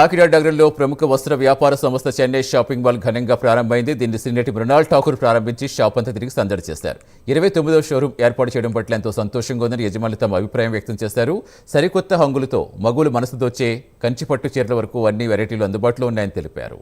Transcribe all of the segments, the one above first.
కాకినాడ నగరంలో ప్రముఖ వస్త్ర వ్యాపార సంస్థ చెన్నై షాపింగ్ మాల్ ఘనంగా ప్రారంభమైంది. దీన్ని సినీనటి మృణాల్ ఠాకూర్ ప్రారంభించి షాప్ అంతా తిరిగి సందడి చేశారు. 29వ షోరూం ఏర్పాటు చేయడం పట్ల ఎంతో సంతోషంగా ఉందని యజమానులు తమ అభిప్రాయం వ్యక్తం చేశారు. సరికొత్త హంగులతో మగులు మనసు దోచే కంచిపట్టు చీరల వరకు అన్ని వెరైటీలు అందుబాటులో ఉన్నాయని తెలిపారు.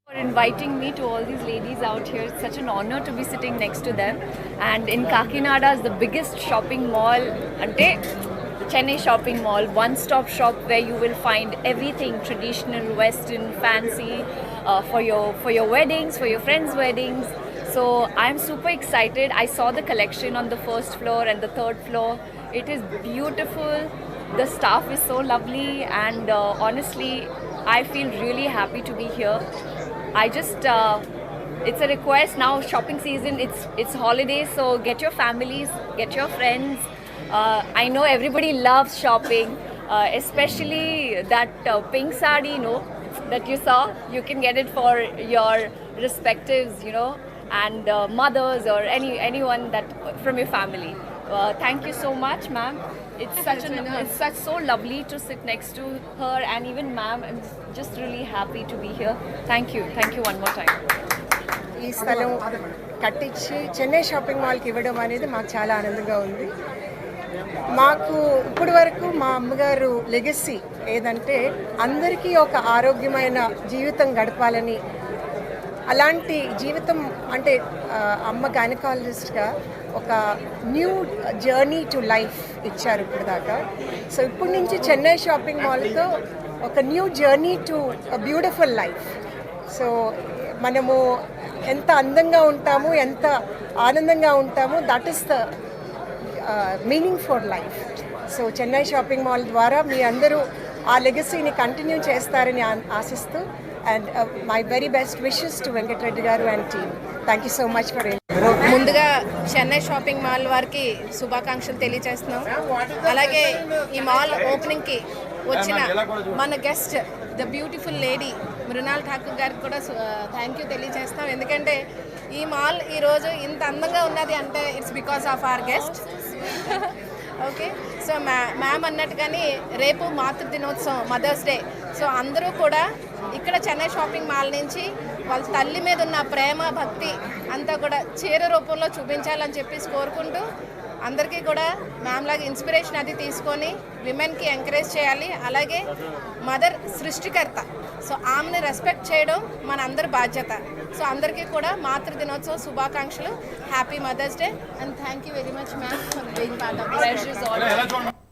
For inviting me to all these ladies out here. It's such an honor to be sitting next to them. And in Kakinada is the biggest shopping mall, ante Chennai shopping mall, one-stop shop where you will find everything traditional, western, fancy for your weddings, for your friends' weddings. So I'm super excited. I saw the collection on the first floor and the third floor. It is beautiful. The staff is so lovely, and honestly, I feel really happy to be here. I just, it's a request now, shopping season, it's holidays, so get your families, get your friends. I know everybody loves shopping, especially that pink sari, that you saw. You can get it for your respectives, and mothers or anyone that from your family. Thank you so much, ma'am. It's so lovely to sit next to her, and even ma'am, I'm just really happy to be here. Thank you one more time. ఈ స్థలం కట్టించి Chennai shopping మాల్కి ఇవ్వడం అనేది మాకు చాలా ఆనందంగా ఉంది. మాకు ఇప్పటి వరకు మా అమ్మగారు లెగసీ ఏదంటే అందరికీ ఒక ఆరోగ్యమైన జీవితం గడపాలని, అలాంటి జీవితం అంటే అమ్మ గైనకాలజిస్ట్గా ఒక న్యూ జర్నీ టు లైఫ్ ఇచ్చారు ఇప్పుడు దాకా. సో ఇప్పటి నుంచి చెన్నై షాపింగ్ మాల్తో ఒక new journey to beautiful life. So మనము ఎంత అందంగా ఉంటాము, ఎంత ఆనందంగా ఉంటాము, that is the meaning for life. So Chennai shopping mall ద్వారా మీ అందరూ ఆ లెగసీని కంటిన్యూ చేస్తారని ఆశిస్తూ, and my very best wishes to Venkatreddy garu and team. Thank you so much for it. ముందుగా చెన్నై షాపింగ్ మాల్ వారికి శుభాకాంక్షలు తెలియజేస్తున్నాం. అలాగే ఈ మాల్ ఓపెనింగ్కి వచ్చిన మన guest the beautiful lady Mrunal Thakur గారికి కూడా థ్యాంక్ యూ తెలియజేస్తాం. ఎందుకంటే ఈ మాల్ ఈరోజు ఇంత అందంగా ఉన్నది అంటే it's because of our guest. Okay, so ma'am అన్నట్టుగాని రేపు మాతృ దినోత్సవం, మదర్స్ డే. సో అందరూ కూడా ఇక్కడ చెన్నై షాపింగ్ మాల్ నుంచి వాళ్ళ తల్లి మీద ఉన్న ప్రేమ, భక్తి అంతా కూడా చీర రూపంలో చూపించాలని చెప్పేసి కోరుకుంటూ, అందరికీ కూడా మ్యామ్ లాగా ఇన్స్పిరేషన్ అది తీసుకొని విమెన్కి ఎంకరేజ్ చేయాలి. అలాగే మదర్ సృష్టికర్త, సో ఆమెని రెస్పెక్ట్ చేయడం మన అందరి బాధ్యత. సో అందరికీ కూడా మాతృ దినోత్సవ శుభాకాంక్షలు. Happy mother's day and thank you very much ma'am for being part of this.